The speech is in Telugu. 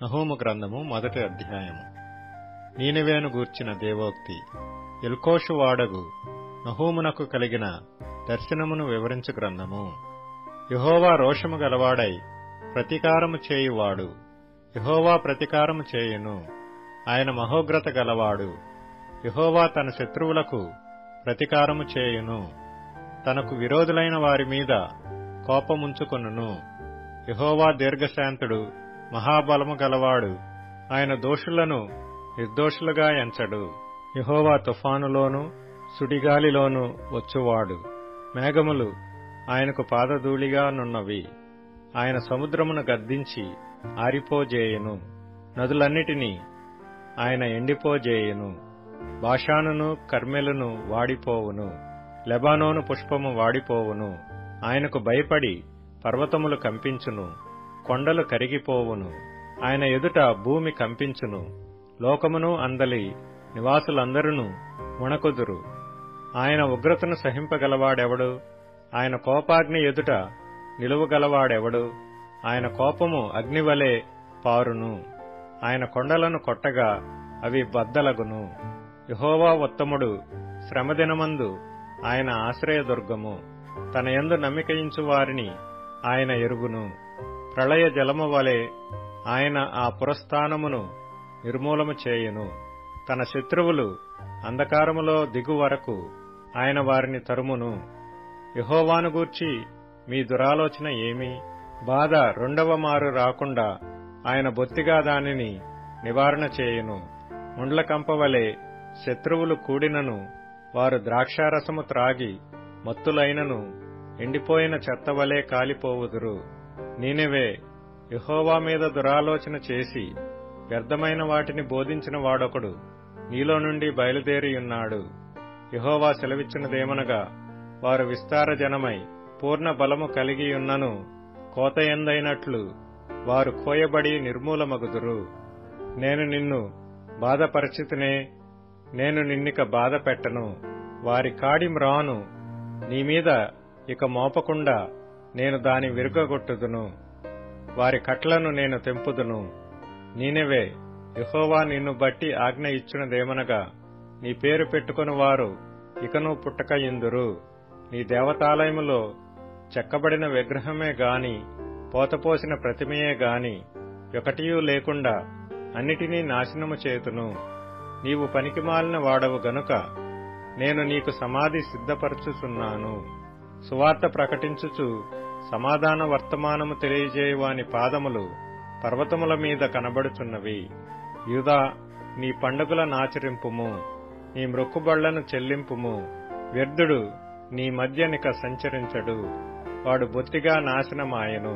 నహూము గ్రంథము 1వ అధ్యాయము. నీనెవేను గూర్చిన దేవోక్తి. ఎల్కోషు వాడగు నహూమునకు కలిగిన దర్శనమును వివరించు గ్రంథము. యెహోవా రోషము గలవాడై ప్రతీకారము చేయువాడు. యెహోవా ప్రతీకారము చేయును. ఆయన మహోగ్రత గలవాడు. యెహోవా తన శత్రువులకు ప్రతీకారము చేయును. తనకు విరోధులైన వారి మీద కోపముంచుకొనును. యెహోవా దీర్ఘశాంతుడు, మహాబలము గలవాడు. ఆయన దోషులను నిర్దోషులుగా ఎంచడు. యెహోవా తుఫానులోను సుడిగాలిలోను వచ్చువాడు. మేఘములు ఆయనకు పాదధూళిగా నున్నవి. ఆయన సముద్రమును గద్దించి ఆరిపోజేయును. నదులన్నిటినీ ఆయన ఎండిపోజేయును. బాషానును కర్మెలును వాడిపోవును. లెబానోను పుష్పము వాడిపోవును. ఆయనకు భయపడి పర్వతములు కంపించును. కొండలు కరిగిపోవును. ఆయన ఎదుట భూమి కంపించును. లోకమును అందలి నివాసులందరూ వణకుదురు. ఆయన ఉగ్రతను సహింపగలవాడెవడు? ఆయన కోపాగ్ని ఎదుట నిలువగలవాడెవడు? ఆయన కోపము అగ్నివలే పారును. ఆయన కొండలను కొట్టగా అవి బద్దలగును. యెహోవా ఉత్తముడు. శ్రమదినమందు ఆయన ఆశ్రయదుర్గము. తన యందు నమ్మికయించు వారిని ఆయన ఎరుగును. ప్రళయ జలము వలె ఆయన ఆ పురస్థానమును నిర్మూలము చేయును. తన శత్రువులు అంధకారములో దిగు వరకు ఆయన వారిని తరుమును. యెహోవాను గూర్చి మీ దురాలోచన ఏమి? బాధ రెండవ మారు రాకుండా ఆయన బొత్తిగా దానిని నివారణ చేయును. ముండ్ల కంపవలె శత్రువులు కూడినను వారు ద్రాక్షారసము త్రాగి మత్తులైనను ఎండిపోయిన చెత్తవలే కాలిపోవుదురు. నీనెవే, యెహోవా మీద దురాలోచన చేసి వ్యర్థమైన వాటిని బోధించిన వాడొకడు నీలో నుండి బయలుదేరియున్నాడు. యెహోవా సెలవిచ్చినదేమనగా, వారు విస్తార జనమై పూర్ణ బలము కలిగియున్నను కోతయందైనట్లు వారు కోయబడి నిర్మూలమగుదురు. నేను నిన్ను బాధపరచితినే, నేను నిన్నిక బాధ పెట్టను. వారి కాడి మ్రాను నీమీద ఇక మోపకుండా నేను దాని విరుగగొట్టుదును. వారి కట్లను నేను తెంపుదును. నీనెవే, యెహోవా నిన్ను బట్టి ఆజ్ఞ ఇచ్చినదేమనగా, నీ పేరు పెట్టుకుని వారు ఇకను పుట్టకయిందురు. నీ దేవతాలయములో చెక్కబడిన విగ్రహమే గాని పోతపోసిన ప్రతిమయే గాని ఒకటియూ లేకుండా అన్నిటినీ నాశనము చేతును. నీవు పనికిమాలిన వాడవు గనుక నేను నీకు సమాధి సిద్ధపరచుచున్నాను. సువార్త ప్రకటించుచు సమాధాన వర్తమానము తెలియజేయువాని పాదములు పర్వతముల మీద కనబడుచున్నవి. యూదా, నీ పండుగల నాచరింపుము, నీ మ్రొక్కుబళ్లను చెల్లింపుము. వ్యర్థుడు నీ మధ్యనిక సంచరించడు. వాడు బొత్తిగా నాశనమాయెను.